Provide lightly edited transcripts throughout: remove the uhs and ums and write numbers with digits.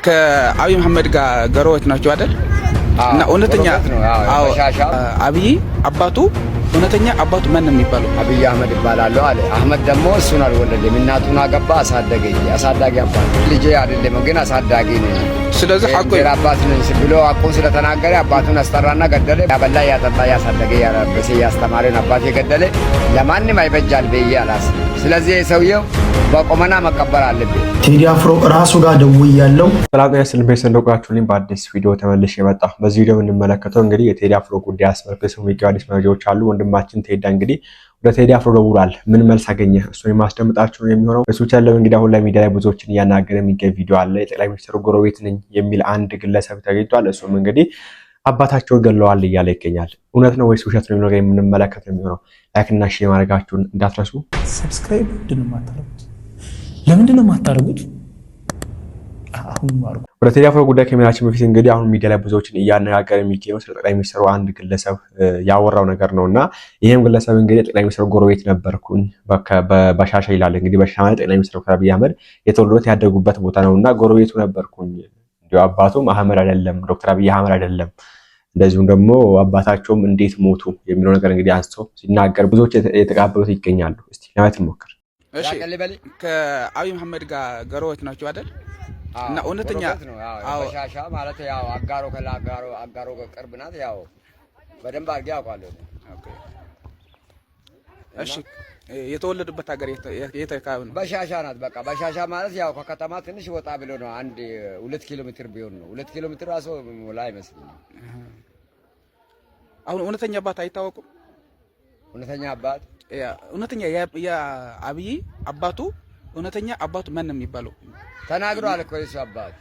ከአብይ መሐመድ ጋር ገሮዎች ናቸው አይደል? እና እውነተኛ አብይ አባቱ እውነተኛ አባቱ ማን ነው የሚባለው? አብይ አህመድ ይባላል አለ። አህመድ ደግሞ እሱን አልወለደም፣ እናቱን አገባ፣ አሳደገኝ። አሳዳጊ አባት ልጄ አይደለም ግን አሳዳጊ ነው። ስለዚህ ሐቁ አባት ነኝ ብሎ አቁን ስለተናገረ አባቱን አስጠራና ገደለ። ያበላ ያጠጣ ያሳደገ ያረበሰ ያስተማረን አባት የገደለ ለማንም አይበጃል በይ አላስ። ስለዚህ ሰውየው በቆመና መቀበር አለበት። ቴዲ አፍሮ ራሱ ጋር ደውያለሁ። ሰላም ያስል በሰንዶቃችሁልኝ በአዲስ ቪዲዮ ተመልሼ መጣ። በዚህ ቪዲዮ የምንመለከተው እንግዲህ የቴዲ አፍሮ ጉዳይ አስመልክቶ የሚገኙ አዲስ መረጃዎች አሉ። ወንድማችን ቴዲ እንግዲህ ወደ ቴዲ አፍሮ ደውሏል። ምን መልስ አገኘ? እሱን የማስደምጣችሁ ነው የሚሆነው። እሱ ቻለው እንግዲህ አሁን ላይ ሚዲያ ላይ ብዙዎችን እያናገረ የሚገኝ ቪዲዮ አለ። የጠቅላይ ሚኒስትሩ ጎረቤት ነኝ የሚል አንድ ግለሰብ ተገኝቷል። እሱም እንግዲህ አባታቸውን ገለዋል እያለ ይገኛል። እውነት ነው ወይስ ውሸት ነው የሚለው ነገር የምንመለከት ነው የሚሆነው። ላይክ እና ሼር ማድረጋችሁን እንዳትረሱ። ሰብስክራይብ ለምንድን ነው የማታደርጉት? አሁን ማርኩ ወደ ቴዲ አፍሮ ጉዳይ ከመሄዳችን በፊት እንግዲህ አሁን ሚዲያ ላይ ብዙዎችን እያነጋገረ የሚገኘው ስለ ጠቅላይ ሚኒስትሩ አንድ ግለሰብ ያወራው ነገር ነውና ይሄም ግለሰብ እንግዲህ ጠቅላይ ሚኒስትሩ ጎረቤት ነበርኩኝ በሻሻ ይላል። እንግዲህ በሻሻ ማለት ጠቅላይ ሚኒስትሩ አብይ አህመድ የተወለዱት ያደጉበት ቦታ ነውና ጎረቤቱ ነበርኩኝ። እንዲሁ አባቱም አህመድ አይደለም ዶክተር አብይ አህመድ አይደለም፣ እንደዚሁም ደግሞ አባታቸውም እንዴት ሞቱ የሚለው ነገር እንግዲህ አንስቶ ሲናገር ብዙዎች የተቀበሉት ይገኛሉ። እስቲ ለማየት እንሞክር። እሺ ከአብይ መሐመድ ጋር ገሮዎች ናቸው አይደል? እና እውነተኛ በሻሻ ማለት ያው አጋሮ ከላጋሮ አጋሮ ቅርብ ናት። ያው በደንብ አድርጌ አውቃለሁ። እሺ የተወለዱበት ሀገር የት አካባቢ ነው? በሻሻ ናት። በቃ በሻሻ ማለት ያው ከከተማ ትንሽ ወጣ ብሎ ነው። 2 ኪሎ ሜትር ቢሆን ነው። 2 ኪሎ ሜትር ራሱ ሞላ አይመስልም። አሁን እውነተኛ አባት አይታወቁም። እውነተኛ አባት እውነተኛ የአብይ አባቱ እውነተኛ አባቱ ማን ነው የሚባለው? ተናግሯል እኮ እሱ አባት።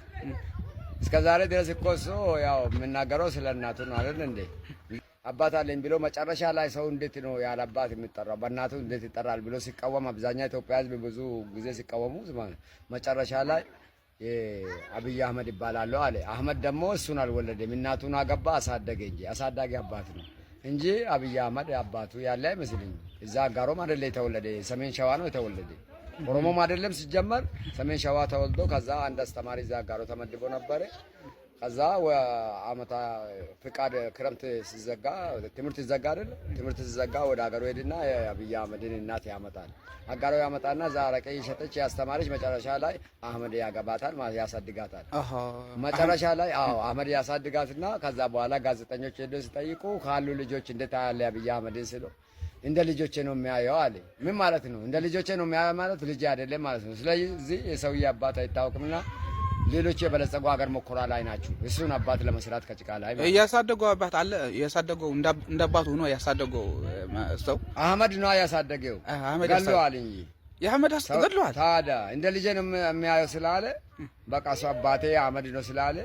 እስከዛሬ ድረስ እኮ እሱ ያው የምናገረው ስለ እናቱ ነው አይደል እንዴ? አባት አለኝ ብሎ መጨረሻ ላይ ሰው እንዴት ነው ያለ አባት የሚጠራው በእናቱ እንዴት ይጠራል ብሎ ሲቃወም አብዛኛው ኢትዮጵያ ሕዝብ ብዙ ጊዜ ሲቃወሙ መጨረሻ ላይ አብይ አህመድ ይባላል አለ። አህመድ ደግሞ እሱን አልወለደም፣ እናቱን አገባ፣ አሳደገኝ። አሳዳጊ አባት ነው እንጂ አብይ አህመድ አባቱ ያለ አይመስልኝ። እዛ አጋሮም አይደለ የተወለደ፣ ሰሜን ሸዋ ነው የተወለደ። ኦሮሞም አይደለም ሲጀመር ሰሜን ሸዋ ተወልዶ ከዛ አንድ አስተማሪ እዛ አጋሮ ተመድቦ ነበር። ከዛ አመታ ፍቃድ ክረምት ሲዘጋ ትምህርት ይዘጋ አይደል? ትምህርት ሲዘጋ ወደ አገሩ ሄድና የአብይ አህመድን እናት ያመጣል። አጋሮ ያመጣና እዛ አረቄ እየሸጠች ያስተማረች መጨረሻ ላይ አህመድ ያገባታል ማለት ያሳድጋታል። መጨረሻ ላይ አህመድ ያሳድጋትና ከዛ በኋላ ጋዜጠኞች ሄደው ሲጠይቁ ካሉ ልጆች እንዴት ያለ አብይ አህመድን ስለው እንደ ልጆቼ ነው የሚያየው አለ። ምን ማለት ነው? እንደ ልጆቼ ነው የሚያየው ማለት ልጅ አይደለም ማለት ነው። ስለዚህ የሰውዬ አባት አይታወቅምና ሌሎች የበለጸጉ ሀገር መኮራ ላይ ናቸው። እሱን አባት ለመስራት ከጭቃ ላይ ያሳደገው አባት አለ። ያሳደገው እንደ አባቱ ሆኖ ያሳደገው ሰው አህመድ ነው ያሳደገው። ገለዋል እንጂ የአህመድ ገለዋል። ታዲያ እንደ ልጄ ነው የሚያየው ስላለ በቃ እሱ አባቴ አህመድ ነው ስላለ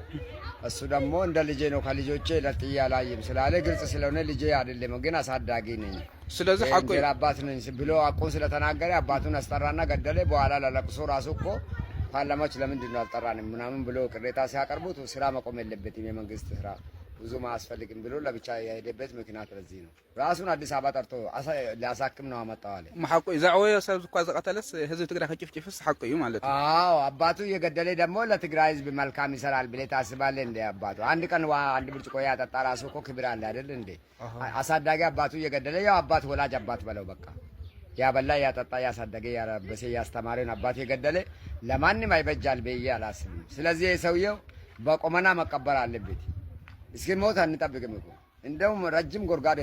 እሱ ደግሞ እንደ ልጄ ነው ከልጆቼ ለጥያ ላይም ስላለ ግልጽ ስለሆነ ልጄ አይደለም ግን አሳዳጊ ነኝ። ስለዚህ ሐቁ አባት ነኝ ብሎ አቁን ስለተናገረ አባቱን አስጠራና ገደለ። በኋላ ለለቅሶ ራሱ እኮ ፓርላማዎች ለምንድን ነው አልጠራንም ምናምን ብሎ ቅሬታ ሲያቀርቡት ስራ መቆም የለበትም የመንግስት ስራ ብዙ ማያስፈልግም ብሎ ለብቻ የሄደበት ምክንያት ለዚህ ነው። ራሱን አዲስ አበባ ጠርቶ ሊያሳክም ነው አመጣው አለ። ሐቁ ዛዕወየ ሰብ እኮ ዘቀተለስ ህዝብ ትግራይ ከጭፍጭፍስ ሐቁ እዩ ማለት ነው። አባቱ የገደለ ደግሞ ለትግራይ ህዝብ መልካም ይሰራል ብለህ ታስባለህ እንዴ? አባቱ አንድ ቀን አንድ ብርጭቆ ያጠጣ ራሱ እኮ ክብር አለ አይደል እንዴ? አሳዳጊ አባቱ የገደለ ያው አባት ወላጅ አባት በለው በቃ ያበላ ያጠጣ ያሳደገ ያረበሰ ያስተማረን አባት የገደለ ለማንም አይበጃል በይ አላስብም። ስለዚህ ሰውየው በቆመና መቀበር አለበት። እስኪ ሞት አንጠብቅም እኮ እንደውም ረጅም ጎርጓድ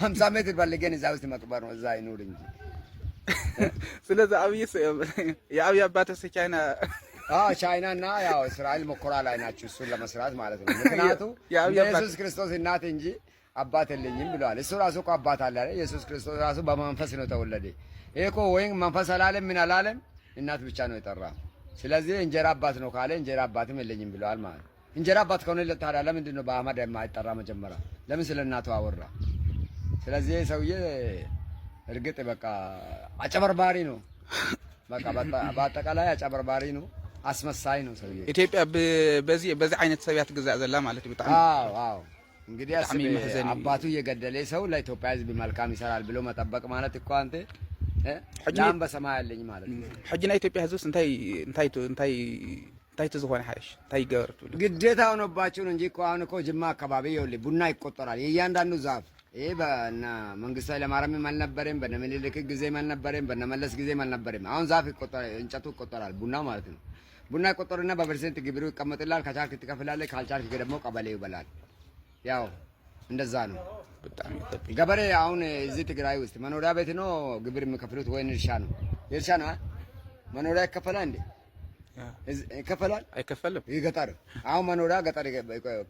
50 ሜትር ፈልገን እዛ ውስጥ መቅበር ነው፣ እዛ አይኖር እንጂ። ስለዚህ የአብይ አባት ቻይናና ያው እስራኤል መኮራ ላይ ናቸው እሱን ለመስራት ማለት ነው። ምክንያቱም ኢየሱስ ክርስቶስ እናት እንጂ አባት የለኝም ብለዋል። እሱ ራሱ እኮ አባት አለ አይደል? ኢየሱስ ክርስቶስ ራሱ በመንፈስ ነው ተወለደ። ይሄ እኮ ወይም መንፈስ አላለም ምን አላለም፣ እናት ብቻ ነው የጠራ። ስለዚህ እንጀራ አባት ነው ካለ እንጀራ አባትም የለኝም ብለዋል ማለት ነው። እንጀራ አባት ከሆነ ታዲያ ለምንድን ነው በአህመድ የማይጠራ? መጀመሪያ ለምን ስለ እናቱ አወራ? ስለዚህ ሰውዬ እርግጥ በቃ አጨበርባሪ ነው። በቃ በአጠቃላይ አጨበርባሪ ነው፣ አስመሳይ ነው ሰውዬ። ኢትዮጵያ በዚህ አይነት ሰቢያት ግዛ ዘላ ማለት በጣም አዎ እንግዲህ አባቱ የገደለ ሰው ለኢትዮጵያ ሕዝብ መልካም ይሰራል ብሎ መጠበቅ ማለት እኮ አንተ ላም በሰማይ ያለኝ ማለት ነው። ሕጅና ኢትዮጵያ ሕዝብ እንታይ ታይት ዝሆነ ሃይሽ ታይገርቱ ግዴታ ሆኖባችሁ እንጂ እኮ አሁን እኮ ጅማ አካባቢ ይኸውልህ ቡና ይቆጠራል የእያንዳንዱ ዛፍ ይሄ በእነ መንግስቱ ኃይለማርያም አልነበረም በእነ ምኒልክ ጊዜም አልነበረም በእነ መለስ ጊዜም አልነበረም አሁን ዛፍ ይቆጠራል እንጨቱ ይቆጠራል ቡና ማለት ነው ቡና ይቆጠርና በፐርሰንት ግብሩ ይቀመጥላል ከቻልክ ትከፍላለህ ካልቻልክ ደግሞ ቀበሌው ይበላል ያው እንደዛ ነው በጣም ገበሬ አሁን እዚህ ትግራይ ውስጥ መኖሪያ ቤት ነው ግብር የሚከፍሉት ወይ እርሻ ነው እርሻ ነው መኖሪያ ይከፈላል እንዴ ይከፈላል አይከፈልም ይገጠር አሁን መኖሪያ ገጠር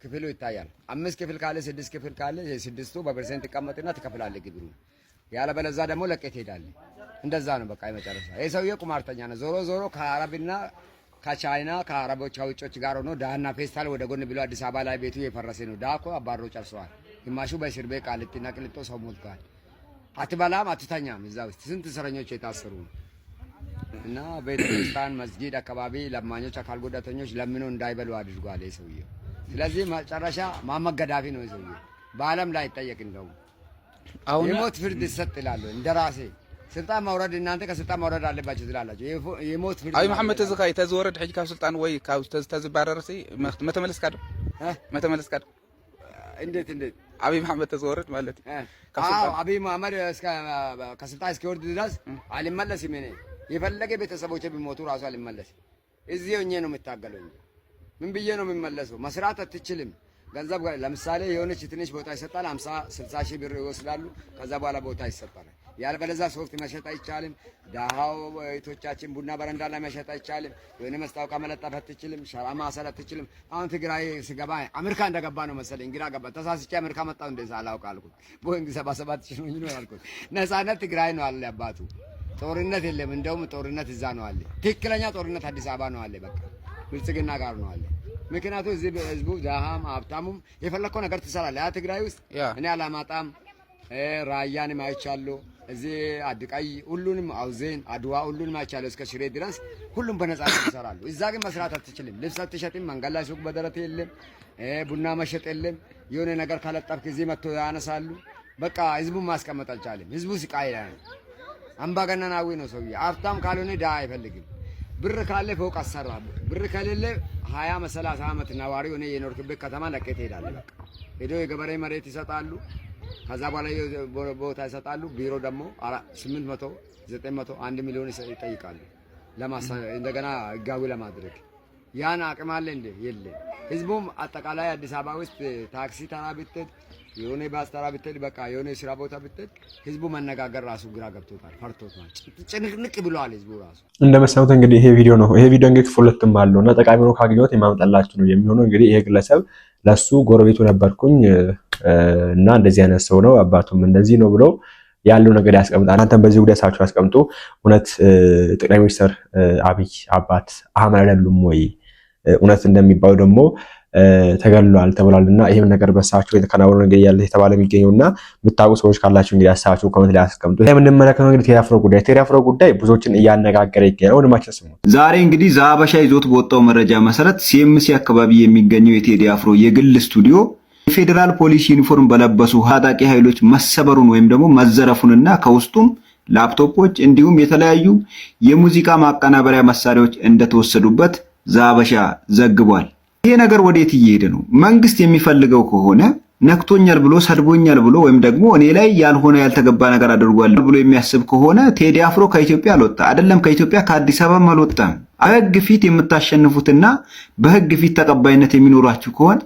ክፍሉ ይታያል 5 ክፍል ካለ 6 ክፍል ካለ የስድስቱ በፐርሰንት ይቀመጥና ትከፍላለህ ግብሩ ያለ በለዛ ደግሞ ለቀት ይሄዳል እንደዛ ነው በቃ የመጨረሻ ይሄ ሰውዬ ቁማርተኛ ነው ዞሮ ከአረብና ከቻይና ከአረቦች አውጮች ጋር ሆኖ ዳና ፌስታል ወደ ጎን ብሎ አዲስ አበባ ላይ ቤቱ የፈረሰ ነው ዳኮ አባሮ ጨርሰዋል ግማሹ በእስር ቤት ቃሊቲና ቅሊንጦ ሰው ሞልቷል አትበላም አትተኛም እዛ ውስጥ ስንት እስረኞች የታሰሩ እና ቤተክርስቲያን መስጊድ አካባቢ ለማኞች አካል ጉዳተኞች ለምነው እንዳይበሉ አድርጓል ይሄ ሰውዬ ስለዚህ መጨረሻ ማመገዳፊ ነው ይሄ ሰውዬ በአለም ላይ ይጠየቅ እንደው አሁን የሞት ፍርድ ይሰጥ ይላሉ እንደራሴ ስልጣን ማውረድ እናንተ ከስልጣን ማውረድ አለባችሁ ትላላችሁ የሞት ፍርድ አይ መሐመድ ተዝካይ ተዝወረድ ሐጅ ካብ ስልጣን ወይ ካብ ተዝባረርሲ መተመለስ ካዶ መተመለስ ካዶ እንዴት አብይ መሐመድ ተዝወረድ ማለት አብይ መሐመድ ከስልጣን እስኪወርድ ድረስ አልመለስም እኔ የፈለገ ቤተሰቦቼ ቢሞቱ ራሱ አልመለስም እዚህ ሆኜ ነው የምታገለው ምን ብዬ ነው የምመለሰው መስራት አትችልም ገንዘብ ለምሳሌ የሆነች ትንሽ ቦታ ይሰጣል 50 60 ሺህ ብር ይወስዳሉ ከዛ በኋላ ቦታ ይሰጣል ያልበለዛ ሶፍት መሸጥ አይቻልም ዳሃው እህቶቻችን ቡና በረንዳ ላይ መሸጥ አይቻልም የሆነ መስታወቂያ መለጠፍ አትችልም ሸራ ማሰር አትችልም አሁን ትግራይ ሲገባ አሜሪካ እንደገባ ነው መሰለኝ እንግዳ ገባ ተሳስቼ አሜሪካ መጣሁ እንደዛ አላውቃልኩ ቦይንግ 77 ሺህ ነው ያልኩት ነፃነት ትግራይ ነው አለ አባቱ ጦርነት የለም እንደውም ጦርነት እዛ ነው አለ ትክክለኛ ጦርነት አዲስ አበባ ነው አለ በቃ ብልጽግና ጋር ነው አለ ምክንያቱም እዚህ ህዝቡ ዳሃም ሀብታሙም የፈለከው ነገር ትሰራለህ ያ ትግራይ ውስጥ እኔ አላማጣም ራያንም አይቻለሁ እዚህ አድቃይ ሁሉንም አውዜን አድዋ ሁሉንም አይቻለሁ እስከ ሽሬ ድረስ ሁሉም በነፃነት ይሰራሉ እዛ ግን መስራት አትችልም ልብስ አትሸጥም መንገድ ላይ ሱቅ በደረት የለም ቡና መሸጥ የለም የሆነ ነገር ካለጠፍክ እዚህ መጥቶ ያነሳሉ በቃ ህዝቡን ማስቀመጥ አልቻለም ህዝቡ ስቃይ ላይ ነው አምባገነናዊ ነው ሰውዬ ሀብታም ካልሆነ ዳ አይፈልግም ብር ካለ ፎቅ አሰራ ብር ከሌለ 20 30 አመት ነዋሪ ሆነ የኖርክበት ከተማ ለቀህ ትሄዳለህ በቃ ሄዶ የገበሬ መሬት ይሰጣሉ ከዛ በኋላ ቦታ ይሰጣሉ ቢሮ ደግሞ 800 900 1 ሚሊዮን ይጠይቃሉ እንደገና ህጋዊ ለማድረግ ያን አቅም አለ እንዴ የለ ህዝቡም አጠቃላይ አዲስ አበባ ውስጥ ታክሲ ተራ ብትሄድ የሆነ ባስ ተራ ብትሄድ በቃ የሆነ ስራ ቦታ ብትሄድ ህዝቡ መነጋገር ራሱ ግራ ገብቶታል ፈርቶታል ጭንቅንቅ ብሏል ህዝቡ ራሱ እንደመሰሉት እንግዲህ ይሄ ቪዲዮ ነው ይሄ ቪዲዮ እንግዲህ ሁለቱም አለውና ጠቃሚ ነው ካገኘሁት የማመጣላችሁ ነው የሚሆነው እንግዲህ ይሄ ግለሰብ ለሱ ጎረቤቱ ነበርኩኝ እና እንደዚህ አይነት ሰው ነው አባቱም እንደዚህ ነው ብሎ ያለው ነገር ያስቀምጣል እናንተም በዚህ ጉዳይ ሳችሁ ያስቀምጡ እውነት ጠቅላይ ሚኒስትር አብይ አባት አህመድ አይደሉም ወይ እውነት እንደሚባሉ ደግሞ ተገሏል ተብሏልና ይሄም ነገር በሳቸው የተከናወነ ነገር ያለ የተባለ የሚገኘውና የምታውቁ ሰዎች ካላችሁ እንግዲህ ሐሳባችሁ ኮሜንት ላይ አስቀምጡ። ይሄ የምንመለከተው እንግዲህ ቴዲ አፍሮ ጉዳይ ብዙዎችን እያነጋገረ ይገኛል። ወንድማችን ስሙ ዛሬ እንግዲህ ዛበሻ ይዞት በወጣው መረጃ መሰረት ሲኤምሲ አካባቢ የሚገኘው የቴዲ አፍሮ የግል ስቱዲዮ የፌዴራል ፖሊስ ዩኒፎርም በለበሱ ታጣቂ ኃይሎች መሰበሩን ወይም ደግሞ መዘረፉንና ከውስጡም ላፕቶፖች እንዲሁም የተለያዩ የሙዚቃ ማቀናበሪያ መሳሪያዎች እንደተወሰዱበት ዛበሻ ዘግቧል። ይሄ ነገር ወዴት እየሄደ ነው? መንግስት የሚፈልገው ከሆነ ነክቶኛል ብሎ ሰድቦኛል ብሎ ወይም ደግሞ እኔ ላይ ያልሆነ ያልተገባ ነገር አድርጓል ብሎ የሚያስብ ከሆነ ቴዲ አፍሮ ከኢትዮጵያ አልወጣ አይደለም ከኢትዮጵያ ከአዲስ አበባ አልወጣም። በህግ ፊት የምታሸንፉትና በህግ ፊት ተቀባይነት የሚኖራችሁ ከሆነ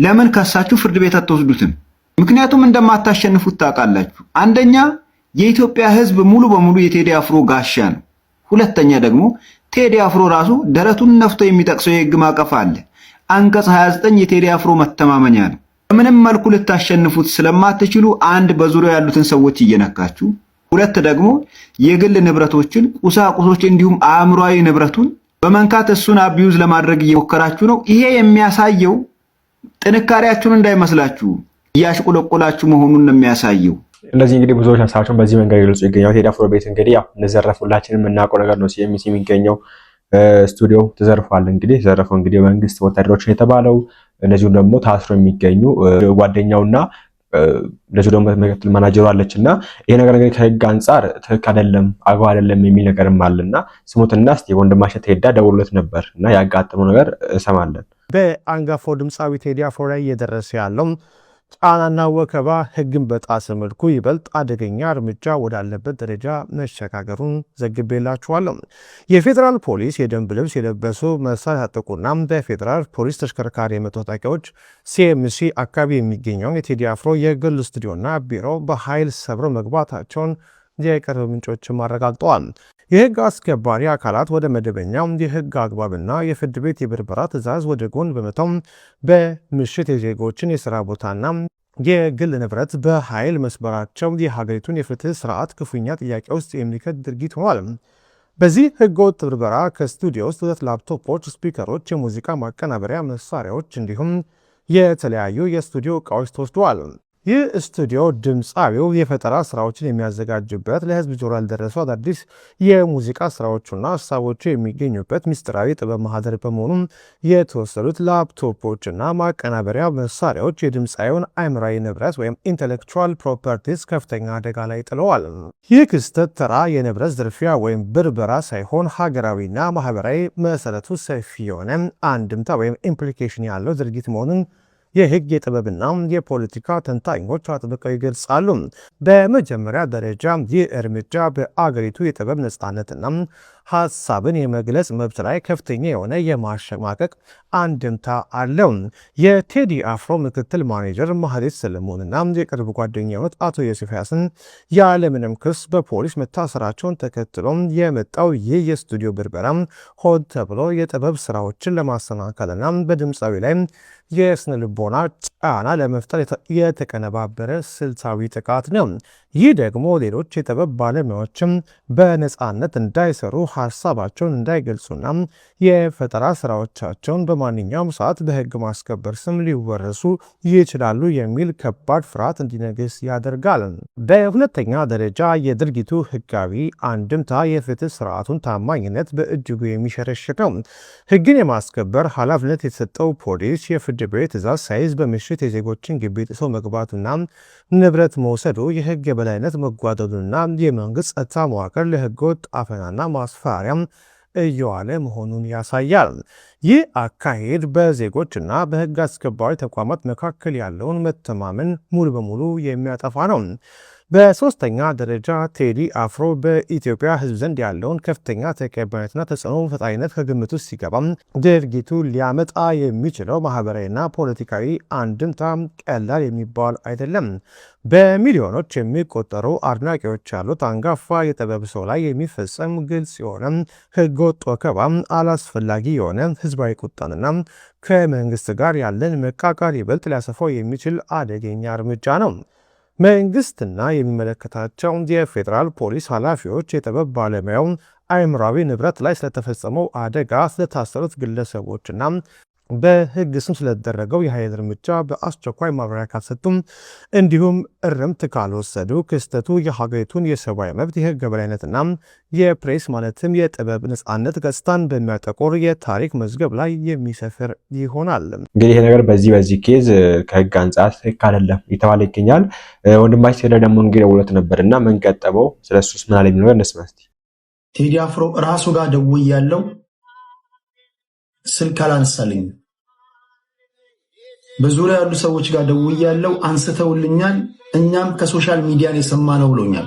ለምን ከሳችሁ ፍርድ ቤት አትወስዱትም? ምክንያቱም እንደማታሸንፉት ታውቃላችሁ። አንደኛ የኢትዮጵያ ህዝብ ሙሉ በሙሉ የቴዲ አፍሮ ጋሻ ነው። ሁለተኛ ደግሞ ቴዲ አፍሮ ራሱ ደረቱን ነፍቶ የሚጠቅሰው የህግ ማዕቀፍ አለ። አንቀጽ 29 የቴዲ አፍሮ መተማመኛ ነው። በምንም መልኩ ልታሸንፉት ስለማትችሉ አንድ በዙሪያው ያሉትን ሰዎች እየነካችሁ፣ ሁለት ደግሞ የግል ንብረቶችን ቁሳቁሶች እንዲሁም አእምሯዊ ንብረቱን በመንካት እሱን አቢዩዝ ለማድረግ እየሞከራችሁ ነው። ይሄ የሚያሳየው ጥንካሬያችሁን እንዳይመስላችሁ እያሽቆለቆላችሁ መሆኑን ነው የሚያሳየው። እንደዚህ እንግዲህ ብዙዎች ሐሳባቸውን በዚህ መንገድ ይገልጹ ይገኛል። ቴዲ አፍሮ ቤት እንግዲህ ያው እንደዘረፉላችንም የምናውቀው ነገር ነው። ሲኤምሲ የሚገኘው ስቱዲዮ ተዘርፏል። እንግዲህ ተዘረፈው እንግዲህ መንግስት ወታደሮችን የተባለው እነዚሁም ደግሞ ታስሮ የሚገኙ ጓደኛውና ለዚህ ደግሞ ምክትል ማናጀሩ አለችና ይሄ ነገር እንግዲህ ከህግ አንፃር ትክክል አይደለም አግባብ አይደለም የሚል ነገርም አለና ስሙትና እስቲ ወንድማችን ቴዳ ደውሎት ነበርና ያጋጠመው ነገር ሰማለን። በአንጋፋው ድምጻዊ ቴዲ አፍሮ ላይ እየደረሰ ያለው ጫናና ወከባ ህግን በጣሰ መልኩ ይበልጥ አደገኛ እርምጃ ወዳለበት ደረጃ መሸጋገሩን ዘግቤላችኋለሁ። የፌዴራል ፖሊስ የደንብ ልብስ የለበሱ መሳሪያ ያጠቁና በፌዴራል ፖሊስ ተሽከርካሪ የመጡ ታጣቂዎች ሲኤምሲ አካባቢ የሚገኘውን የቴዲ አፍሮ የግል ስቱዲዮና ቢሮ በኃይል ሰብረው መግባታቸውን የቅርብ ምንጮችም አረጋግጠዋል። የህግ አስከባሪ አካላት ወደ መደበኛው የህግ አግባብና የፍርድ ቤት የብርበራ ትዕዛዝ ወደ ጎን በመተው በምሽት የዜጎችን የሥራ ቦታና የግል ንብረት በኃይል መስበራቸው የሀገሪቱን የፍትህ ስርዓት ክፉኛ ጥያቄ ውስጥ የሚከት ድርጊት ሆኗል። በዚህ ህገወጥ ብርበራ ከስቱዲዮ ውስጥ 2 ላፕቶፖች፣ ስፒከሮች፣ የሙዚቃ ማቀናበሪያ መሳሪያዎች እንዲሁም የተለያዩ የስቱዲዮ ዕቃዎች ተወስደዋል። ይህ ስቱዲዮ ድምፃዊው የፈጠራ ስራዎችን የሚያዘጋጅበት ለህዝብ ጆሮ ያልደረሱ አዳዲስ የሙዚቃ ስራዎቹና ሀሳቦቹ የሚገኙበት ምስጢራዊ ጥበብ ማህደር በመሆኑ የተወሰዱት ላፕቶፖችና ማቀናበሪያ መሳሪያዎች የድምፃዊውን አእምሯዊ ንብረት ወይም ኢንቴሌክቹዋል ፕሮፐርቲስ ከፍተኛ አደጋ ላይ ጥለዋል። ይህ ክስተት ተራ የንብረት ዝርፊያ ወይም ብርበራ ሳይሆን ሀገራዊና ማህበራዊ መሰረቱ ሰፊ የሆነ አንድምታ ወይም ኢምፕሊኬሽን ያለው ድርጊት መሆኑን የህግ የጥበብና የፖለቲካ ተንታኞች አጥብቀው ይገልጻሉ። በመጀመሪያ ደረጃ ይህ እርምጃ በአገሪቱ የጥበብ ነጻነትና ሀሳብን የመግለጽ መብት ላይ ከፍተኛ የሆነ የማሸማቀቅ አንድምታ አለው። የቴዲ አፍሮ ምክትል ማኔጀር ማህሌት ሰለሞንና የቅርብ ጓደኛ የሆኑት አቶ ዮሴፍ ያስን ያለምንም ክስ በፖሊስ መታሰራቸውን ተከትሎ የመጣው ይህ የስቱዲዮ ብርበራ ሆን ተብሎ የጥበብ ስራዎችን ለማሰናከልና በድምፃዊ ላይ የስነ ልቦና ጫና ለመፍጠር የተቀነባበረ ስልታዊ ጥቃት ነው። ይህ ደግሞ ሌሎች የጥበብ ባለሙያዎችም በነፃነት እንዳይሰሩ ሀሳባቸውን እንዳይገልጹና የፈጠራ ስራዎቻቸውን በማንኛውም ሰዓት በህግ ማስከበር ስም ሊወረሱ ይችላሉ የሚል ከባድ ፍርሃት እንዲነግስ ያደርጋል። በሁለተኛ ደረጃ የድርጊቱ ህጋዊ አንድምታ የፍትህ ስርዓቱን ታማኝነት በእጅጉ የሚሸረሽር ነው። ህግን የማስከበር ኃላፊነት የተሰጠው ፖሊስ የፍርድ ቤት ትዕዛዝ ሳይዝ በምሽት የዜጎችን ግቢ ጥሶ መግባቱና ንብረት መውሰዱ የህግ የበላይነት መጓደሉና የመንግስት ጸጥታ መዋቅር ለህገወጥ አፈናና ማስፈራሪያም እየዋለ መሆኑን ያሳያል። ይህ አካሄድ በዜጎችና በህግ አስከባሪ ተቋማት መካከል ያለውን መተማመን ሙሉ በሙሉ የሚያጠፋ ነው። በሶስተኛ ደረጃ ቴዲ አፍሮ በኢትዮጵያ ህዝብ ዘንድ ያለውን ከፍተኛ ተቀባይነትና ተጽዕኖ ፈጣሪነት ከግምት ውስጥ ሲገባ ድርጊቱ ሊያመጣ የሚችለው ማህበራዊና ፖለቲካዊ አንድምታ ቀላል የሚባል አይደለም። በሚሊዮኖች የሚቆጠሩ አድናቂዎች ያሉት አንጋፋ የጥበብ ሰው ላይ የሚፈጸም ግልጽ የሆነ ህገወጥ ወከባ አላስፈላጊ የሆነ ህዝባዊ ቁጣንና ከመንግስት ጋር ያለን መቃቃር ይበልጥ ሊያሰፋው የሚችል አደገኛ እርምጃ ነው። መንግስትና የሚመለከታቸው የፌዴራል ፖሊስ ኃላፊዎች የጥበብ ባለሙያው አእምሯዊ ንብረት ላይ ስለተፈጸመው አደጋ፣ ስለታሰሩት ግለሰቦችና በህግ ስም ስለተደረገው የኃይል እርምጃ በአስቸኳይ ማብራሪያ ካልሰጡም እንዲሁም እርምት ካልወሰዱ ክስተቱ የሀገሪቱን የሰብአዊ መብት የህግ የበላይነትና የፕሬስ ማለትም የጥበብ ነጻነት ገጽታን በሚያጠቁር የታሪክ መዝገብ ላይ የሚሰፍር ይሆናል። እንግዲህ ይሄ ነገር በዚህ ኬዝ ከህግ አንጻር ትክክል አይደለም የተባለ ይገኛል። ወንድማችን ቴዲ ደግሞ እንግዲህ ደውሎት ነበርና ምን ገጠመው ስለሱስ ምን አለ የሚለው እንስማ እስቲ። ቴዲ አፍሮ ራሱ ጋር ደውያለሁ፣ ስልክ አላነሳልኝም። በዙሪያ ያሉ ሰዎች ጋር ደውያለሁ፣ አንስተውልኛል። እኛም ከሶሻል ሚዲያ ነው የሰማነው ብሎኛል።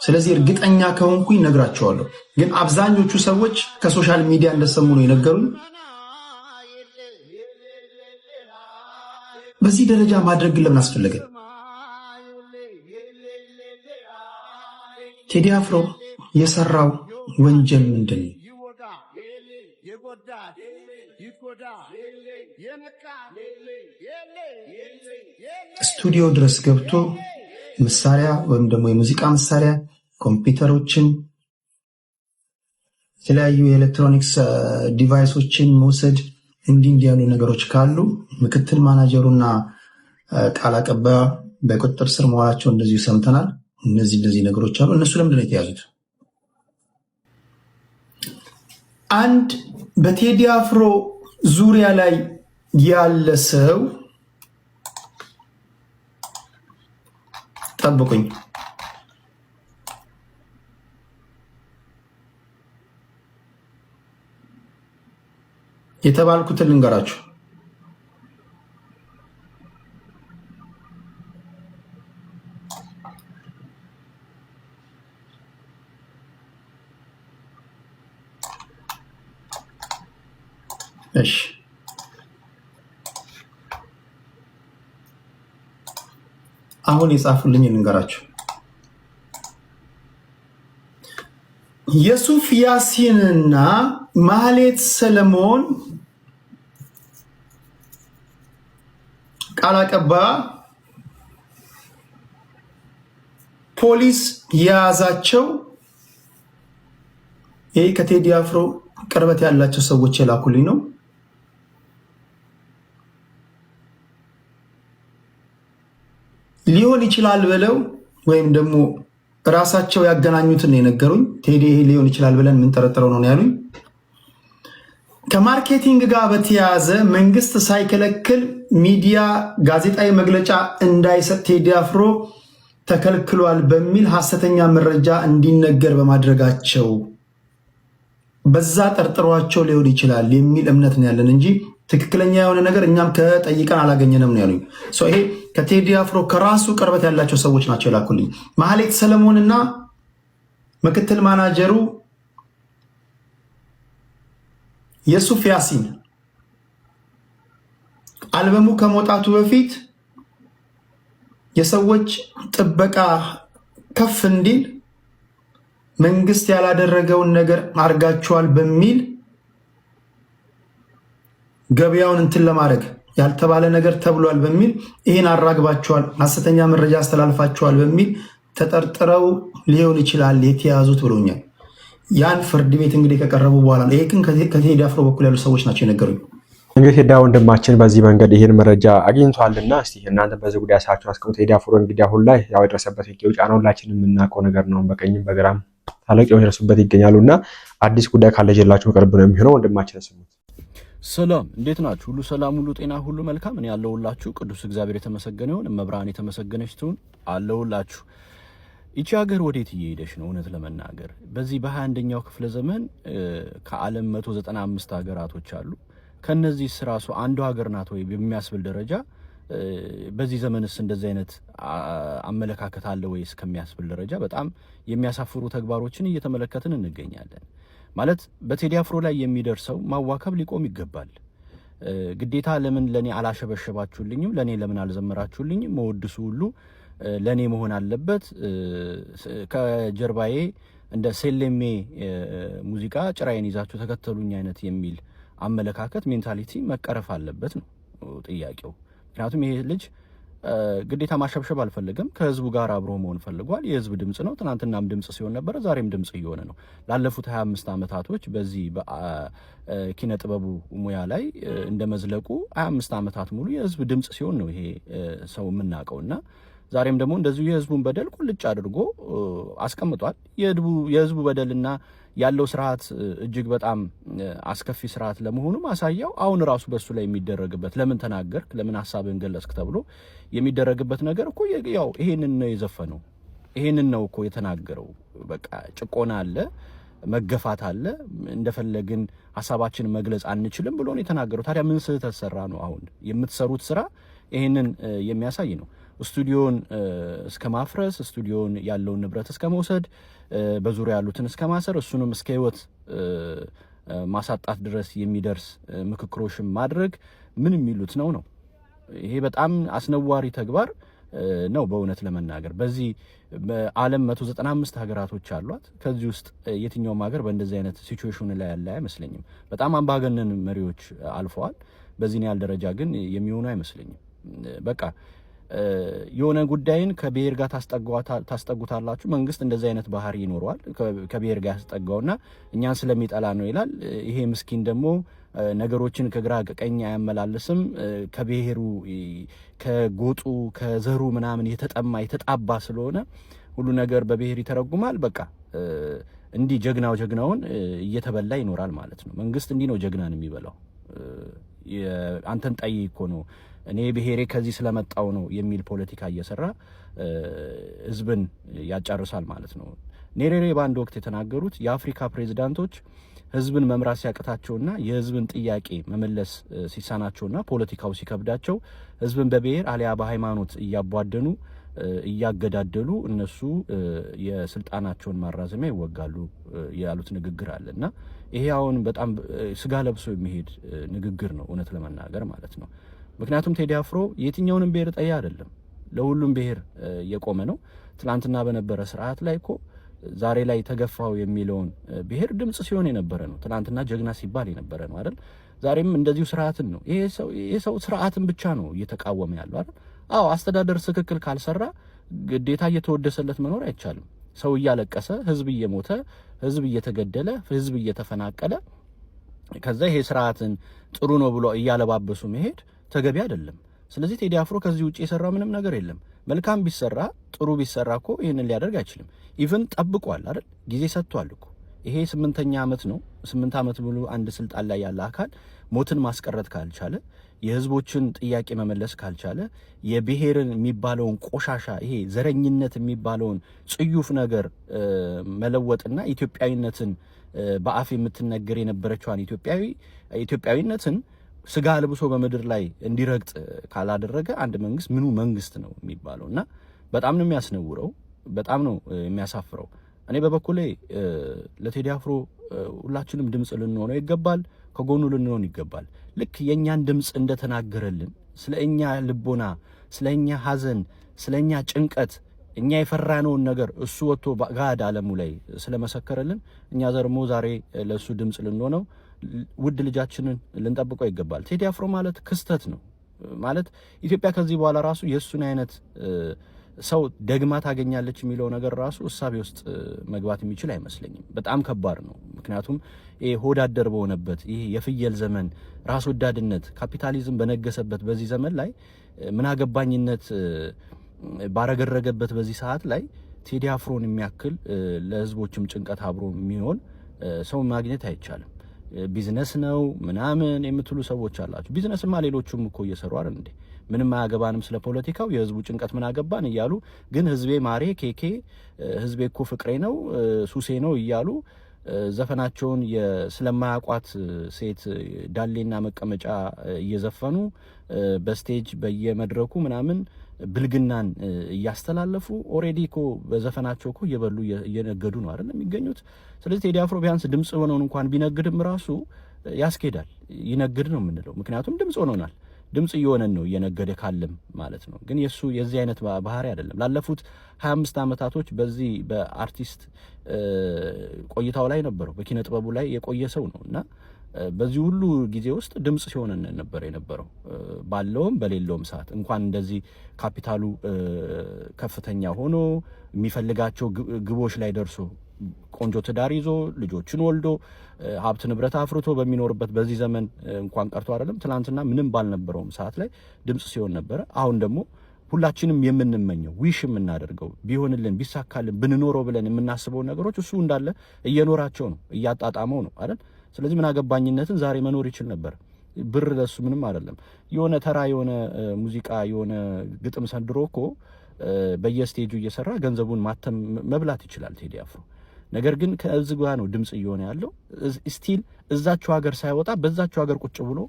ስለዚህ እርግጠኛ ከሆንኩኝ ነግራቸዋለሁ። ግን አብዛኞቹ ሰዎች ከሶሻል ሚዲያ እንደሰሙ ነው የነገሩኝ። በዚህ ደረጃ ማድረግ ለምን አስፈለገ? ቴዲ አፍሮ የሰራው ወንጀል ምንድን ነው? ስቱዲዮ ድረስ ገብቶ መሳሪያ ወይም ደግሞ የሙዚቃ መሳሪያ ኮምፒውተሮችን፣ የተለያዩ የኤሌክትሮኒክስ ዲቫይሶችን መውሰድ እንዲህ ያሉ ነገሮች ካሉ ምክትል ማናጀሩና ቃል አቀባዩ በቁጥጥር ስር መዋላቸው እንደዚሁ ሰምተናል። እነዚህ ነገሮች አሉ። እነሱ ለምንድን ነው የተያዙት? አንድ በቴዲ አፍሮ ዙሪያ ላይ ያለ ሰው ጠብቁኝ። የተባልኩትን ልንገራችሁ። እሺ አሁን የጻፉልኝ ልንገራችሁ። የሱፍ ያሲንና ማህሌት ሰለሞን ቃል አቀባይ ፖሊስ የያዛቸው ይሄ ከቴዲ አፍሮ ቅርበት ያላቸው ሰዎች የላኩልኝ ነው። ሊሆን ይችላል ብለው ወይም ደግሞ ራሳቸው ያገናኙትን የነገሩኝ። ቴዲ ይሄ ሊሆን ይችላል ብለን የምንጠረጥረው ነው ያሉኝ። ከማርኬቲንግ ጋር በተያያዘ መንግስት ሳይከለክል ሚዲያ ጋዜጣዊ መግለጫ እንዳይሰጥ ቴዲ አፍሮ ተከልክሏል በሚል ሐሰተኛ መረጃ እንዲነገር በማድረጋቸው በዛ ጠርጥሯቸው ሊሆን ይችላል የሚል እምነት ነው ያለን እንጂ ትክክለኛ የሆነ ነገር እኛም ከጠይቀን አላገኘንም ነው ያሉኝ። ይሄ ከቴዲ አፍሮ ከራሱ ቅርበት ያላቸው ሰዎች ናቸው የላኩልኝ። ማህሌት ሰለሞንና ምክትል ማናጀሩ የሱፍ ያሲን አልበሙ ከመውጣቱ በፊት የሰዎች ጥበቃ ከፍ እንዲል መንግስት ያላደረገውን ነገር አርጋቸዋል በሚል ገበያውን እንትን ለማድረግ ያልተባለ ነገር ተብሏል በሚል ይሄን አራግባቸዋል፣ ሐሰተኛ መረጃ አስተላልፋቸዋል በሚል ተጠርጥረው ሊሆን ይችላል የተያዙት ብሎኛል። ያን ፍርድ ቤት እንግዲህ ከቀረቡ በኋላ ይሄ ግን ከቴዲ አፍሮ በኩል ያሉ ሰዎች ናቸው የነገሩኝ። እንግዲህ ቴዲ ወንድማችን በዚህ መንገድ ይሄን መረጃ አግኝቷልና እስቲ እናንተ በዚህ ጉዳይ አሳችሁ አስቀምጡ። ቴዲ አፍሮ እንግዲህ አሁን ላይ ያው የደረሰበት ይሄው ጫና ሁላችንም የምናውቀው ነገር ነው። በቀኝም በግራም ታላቂው የደረሱበት ይገኛሉና አዲስ ጉዳይ ካለ ጀላችሁ ቅርብ ነው የሚሆነው። ወንድማችን ስሙት። ሰላም እንዴት ናችሁ? ሁሉ ሰላም፣ ሁሉ ጤና፣ ሁሉ መልካም። እኔ ያለሁላችሁ ቅዱስ እግዚአብሔር የተመሰገነ ይሁን፣ መብራን የተመሰገነች ትሁን። አለሁላችሁ። ይቺ ሀገር ወዴት እየሄደች ነው? እውነት ለመናገር በዚህ በ21ኛው ክፍለ ዘመን ከዓለም 195 ሀገራቶች አሉ። ከነዚህ ራሱ አንዱ ሀገር ናት ወይ በሚያስብል ደረጃ በዚህ ዘመንስ እንደዚህ አይነት አመለካከት አለ ወይ እስከሚያስብል ደረጃ በጣም የሚያሳፍሩ ተግባሮችን እየተመለከትን እንገኛለን። ማለት በቴዲ አፍሮ ላይ የሚደርሰው ማዋከብ ሊቆም ይገባል። ግዴታ ለምን ለኔ አላሸበሸባችሁልኝም፣ ለኔ ለምን አልዘመራችሁልኝም፣ መወድሱ ሁሉ ለኔ መሆን አለበት፣ ከጀርባዬ እንደ ሴሌሜ ሙዚቃ ጭራዬን ይዛችሁ ተከተሉኝ አይነት የሚል አመለካከት ሜንታሊቲ መቀረፍ አለበት ነው ጥያቄው። ምክንያቱም ይሄ ልጅ ግዴታ ማሸብሸብ አልፈልግም፣ ከህዝቡ ጋር አብሮ መሆን ፈልጓል። የህዝብ ድምጽ ነው። ትናንትናም ድምጽ ሲሆን ነበር፣ ዛሬም ድምጽ እየሆነ ነው። ላለፉት 25 ዓመታቶች በዚህ በኪነ ጥበቡ ሙያ ላይ እንደመዝለቁ 25 ዓመታት ሙሉ የህዝብ ድምጽ ሲሆን ነው ይሄ ሰው የምናውቀውና ዛሬም ደግሞ እንደዚሁ የህዝቡን በደል ቁልጭ አድርጎ አስቀምጧል። የህዝቡ በደልና ያለው ስርዓት እጅግ በጣም አስከፊ ስርዓት ለመሆኑ ማሳያው አሁን ራሱ በሱ ላይ የሚደረግበት ለምን ተናገርክ፣ ለምን ሐሳብን ገለጽክ ተብሎ የሚደረግበት ነገር እኮ ያው ይሄንን ነው የዘፈነው፣ ይሄንን ነው እኮ የተናገረው። በቃ ጭቆና አለ፣ መገፋት አለ፣ እንደፈለግን ሐሳባችንን መግለጽ አንችልም ብሎ ነው የተናገረው። ታዲያ ምን ስህተት ሰራ ነው? አሁን የምትሰሩት ስራ ይሄንን የሚያሳይ ነው። ስቱዲዮን እስከ ማፍረስ፣ ስቱዲዮን ያለውን ንብረት እስከ መውሰድ፣ በዙሪያ ያሉትን እስከ ማሰር፣ እሱንም እስከ ህይወት ማሳጣት ድረስ የሚደርስ ምክክሮችን ማድረግ ምን የሚሉት ነው? ይሄ በጣም አስነዋሪ ተግባር ነው በእውነት ለመናገር። በዚህ በዓለም 195 ሀገራቶች አሏት። ከዚህ ውስጥ የትኛውም ሀገር በእንደዚህ አይነት ሲቹዌሽን ላይ ያለ አይመስለኝም። በጣም አምባገነን መሪዎች አልፈዋል። በዚህ ያህል ደረጃ ግን የሚሆኑ አይመስለኝም። በቃ የሆነ ጉዳይን ከብሔር ጋር ታስጠጉታላችሁ። መንግስት እንደዚህ አይነት ባህሪ ይኖረዋል። ከብሔር ጋር ያስጠጋውና እኛን ስለሚጠላ ነው ይላል። ይሄ ምስኪን ደግሞ ነገሮችን ከግራ ቀኝ አያመላልስም። ከብሔሩ ከጎጡ ከዘሩ ምናምን የተጣባ ስለሆነ ሁሉ ነገር በብሔር ይተረጉማል። በቃ እንዲህ ጀግናውን እየተበላ ይኖራል ማለት ነው። መንግስት እንዲህ ነው ጀግናን የሚበላው። አንተን ጣይ እኮ ነው እኔ ብሔሬ ከዚህ ስለመጣው ነው የሚል ፖለቲካ እየሰራ ህዝብን ያጫርሳል ማለት ነው። ኔሬሬ በአንድ ወቅት የተናገሩት የአፍሪካ ፕሬዝዳንቶች ህዝብን መምራት ሲያቅታቸውና የህዝብን ጥያቄ መመለስ ሲሳናቸውና ፖለቲካው ሲከብዳቸው ህዝብን በብሔር አሊያ በሃይማኖት እያቧደኑ እያገዳደሉ እነሱ የስልጣናቸውን ማራዘሚያ ይወጋሉ ያሉት ንግግር አለና ይሄ አሁን በጣም ስጋ ለብሶ የሚሄድ ንግግር ነው እውነት ለመናገር ማለት ነው። ምክንያቱም ቴዲ አፍሮ የትኛውንም ብሔር ጠያ አይደለም፣ ለሁሉም ብሔር የቆመ ነው። ትላንትና በነበረ ስርዓት ላይ እኮ ዛሬ ላይ ተገፋው የሚለውን ብሔር ድምጽ ሲሆን የነበረ ነው። ትላንትና ጀግና ሲባል የነበረ ነው አይደል? ዛሬም እንደዚሁ ስርዓትን ነው። ይሄ ሰው ስርዓትን ብቻ ነው እየተቃወመ ያለው አይደል? አዎ አስተዳደር ትክክል ካልሰራ ግዴታ እየተወደሰለት መኖር አይቻልም። ሰው እያለቀሰ ህዝብ እየሞተ ህዝብ እየተገደለ ህዝብ እየተፈናቀለ ከዛ ይሄ ስርዓትን ጥሩ ነው ብሎ እያለባበሱ መሄድ ተገቢ አይደለም። ስለዚህ ቴዲ አፍሮ ከዚህ ውጪ የሰራ ምንም ነገር የለም። መልካም ቢሰራ ጥሩ ቢሰራ እኮ ይሄንን ሊያደርግ አይችልም። ኢቭን ጠብቋል አይደል? ጊዜ ሰጥቷል እኮ። ይሄ 8ኛ ዓመት ነው። 8 ዓመት ሙሉ አንድ ስልጣን ላይ ያለ አካል ሞትን ማስቀረት ካልቻለ፣ የህዝቦችን ጥያቄ መመለስ ካልቻለ፣ የብሔርን የሚባለውን ቆሻሻ ይሄ ዘረኝነት የሚባለውን ጽዩፍ ነገር መለወጥና ኢትዮጵያዊነትን በአፍ የምትነገር የነበረችዋን ኢትዮጵያዊነትን ስጋ ልብሶ በምድር ላይ እንዲረግጥ ካላደረገ አንድ መንግስት ምኑ መንግስት ነው የሚባለውና በጣም ነው የሚያስነውረው፣ በጣም ነው የሚያሳፍረው። እኔ በበኩሌ ለቴዲ አፍሮ ሁላችንም ድምጽ ልንሆነው ይገባል፣ ከጎኑ ልንሆን ይገባል። ልክ የኛን ድምጽ እንደተናገረልን ስለኛ ልቦና፣ ስለኛ ሐዘን፣ ስለኛ ጭንቀት እኛ የፈራነውን ነገር እሱ ወጥቶ ጋድ ዓለሙ ላይ ስለመሰከረልን እኛ ዘርሞ ዛሬ ለሱ ድምጽ ልንሆነው ውድ ልጃችንን ልንጠብቀው ይገባል። ቴዲ አፍሮ ማለት ክስተት ነው ማለት ኢትዮጵያ ከዚህ በኋላ ራሱ የሱን አይነት ሰው ደግማ ታገኛለች የሚለው ነገር ራሱ እሳቤ ውስጥ መግባት የሚችል አይመስለኝም። በጣም ከባድ ነው። ምክንያቱም ይሄ ሆዳደር በሆነበት ይሄ የፍየል ዘመን ራስ ወዳድነት ካፒታሊዝም በነገሰበት በዚህ ዘመን ላይ ምናገባኝነት ባረገረገበት በዚህ ሰዓት ላይ ቴዲ አፍሮን የሚያክል ለህዝቦችም ጭንቀት አብሮ የሚሆን ሰው ማግኘት አይቻልም። ቢዝነስ ነው ምናምን የምትሉ ሰዎች አላችሁ። ቢዝነስማ ሌሎቹም እኮ እየሰሩ አይደል እንዴ? ምንም አያገባንም ስለ ፖለቲካው፣ የህዝቡ ጭንቀት ምን አገባን እያሉ ግን ህዝቤ ማሬ ኬኬ፣ ህዝቤ እኮ ፍቅሬ ነው ሱሴ ነው እያሉ ዘፈናቸውን ስለማያቋት ሴት ዳሌና መቀመጫ እየዘፈኑ በስቴጅ በየመድረኩ ምናምን ብልግናን እያስተላለፉ ኦሬዲ እኮ በዘፈናቸው እኮ እየበሉ እየነገዱ ነው አይደል የሚገኙት። ስለዚህ ቴዲ አፍሮ ቢያንስ ድምጽ ሆነውን እንኳን ቢነግድም ራሱ ያስኬዳል። ይነግድ ነው የምንለው፣ ምክንያቱም ድምጽ ሆኖናል። ድምጽ እየሆነን ነው እየነገደ ካለም ማለት ነው። ግን የሱ የዚህ አይነት ባህሪ አይደለም። ላለፉት 25 ዓመታቶች በዚህ በአርቲስት ቆይታው ላይ ነበረው፣ በኪነ ጥበቡ ላይ የቆየ ሰው ነውና በዚህ ሁሉ ጊዜ ውስጥ ድምጽ ሲሆነን ነበር የነበረው ባለውም በሌለውም ሰዓት። እንኳን እንደዚህ ካፒታሉ ከፍተኛ ሆኖ የሚፈልጋቸው ግቦች ላይ ደርሶ ቆንጆ ትዳር ይዞ ልጆችን ወልዶ ሀብት ንብረት አፍርቶ በሚኖርበት በዚህ ዘመን እንኳን ቀርቶ አይደለም ትላንትና ምንም ባልነበረውም ሰዓት ላይ ድምጽ ሲሆን ነበረ። አሁን ደግሞ ሁላችንም የምንመኘው ዊሽ የምናደርገው ቢሆንልን ቢሳካልን ብንኖረው ብለን የምናስበው ነገሮች እሱ እንዳለ እየኖራቸው ነው እያጣጣመው ነው አይደል? ስለዚህ ምን አገባኝነትን ዛሬ መኖር ይችል ነበር። ብር ለሱ ምንም አይደለም። የሆነ ተራ የሆነ ሙዚቃ የሆነ ግጥም ሰንድሮ እኮ በየስቴጁ እየሰራ ገንዘቡን ማተም መብላት ይችላል ቴዲ አፍሮ። ነገር ግን ከዚህ ጋር ነው ድምጽ እየሆነ ያለው። ስቲል እዛቸው ሀገር ሳይወጣ በዛቸው ሀገር ቁጭ ብሎ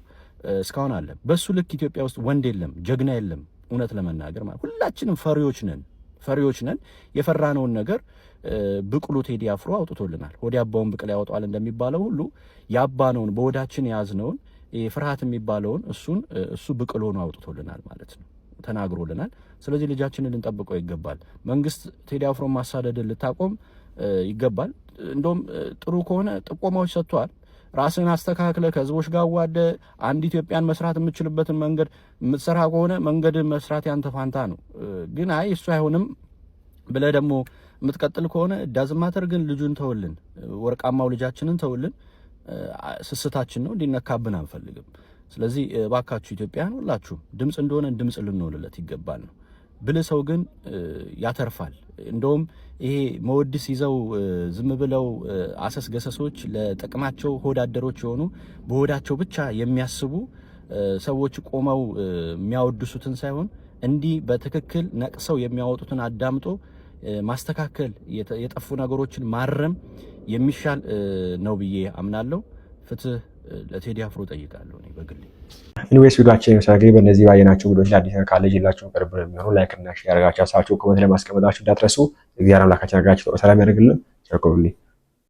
እስካሁን አለ። በሱ ልክ ኢትዮጵያ ውስጥ ወንድ የለም፣ ጀግና የለም። እውነት ለመናገር ማለት ሁላችንም ፈሪዎች ነን። የፈራነውን ነገር ብቅሉ ቴዲ አፍሮ አውጥቶልናል። ሆድ ያባውን ብቅል ያወጣዋል እንደሚባለው ሁሉ ያባነውን በሆዳችን የያዝነውን ፍርሃት የሚባለውን እሱ ብቅል ሆኖ አውጥቶልናል ማለት ነው፣ ተናግሮልናል። ስለዚህ ልጃችንን ልንጠብቀው ይገባል። መንግስት ቴዲ አፍሮ ማሳደድን ልታቆም ይገባል። እንደውም ጥሩ ከሆነ ጥቆማዎች ሰጥቷል። ራስን አስተካክለ ከህዝቦች ጋር ዋደ አንድ ኢትዮጵያን መስራት የምችልበትን መንገድ የምትሰራ ከሆነ መንገድ መስራት ያንተ ፋንታ ነው። ግን አይ እሱ አይሆንም ብለ ደግሞ የምትቀጥል ከሆነ ዳዝማተር ግን ልጁን ተውልን፣ ወርቃማው ልጃችንን ተውልን። ስስታችን ነው እንዲነካብን አንፈልግም። ስለዚህ ባካችሁ ኢትዮጵያን ሁላችሁ ድምጽ እንደሆነ ድምጽ ልንሆንለት ይገባል ነው። ብልህ ሰው ግን ያተርፋል። እንደውም ይሄ መወድስ ይዘው ዝም ብለው አሰስ ገሰሶች ለጥቅማቸው ሆዳደሮች የሆኑ በሆዳቸው ብቻ የሚያስቡ ሰዎች ቆመው የሚያወድሱትን ሳይሆን እንዲህ በትክክል ነቅሰው የሚያወጡትን አዳምጦ ማስተካከል የጠፉ ነገሮችን ማረም የሚሻል ነው ብዬ አምናለሁ። ፍትህ ለቴዲ አፍሮ ጠይቃለሁ እኔ በግሌ። ኢንዌስ ቪዲዮአችን ሰግሪ በእነዚህ ባየናቸው ቪዲዮዎች ላይ አዲስ ካለ ይላችሁ ቅርብ ነው የሚሆነው። ላይክ እና ሼር አድርጋችሁ ሀሳባችሁን ኮሜንት ላይ ማስቀመጣችሁ እንዳትረሱ። እግዚአብሔር አምላካችን ያርጋችሁ። ሰላም ያደርግልን። ቸር ቆዩልኝ።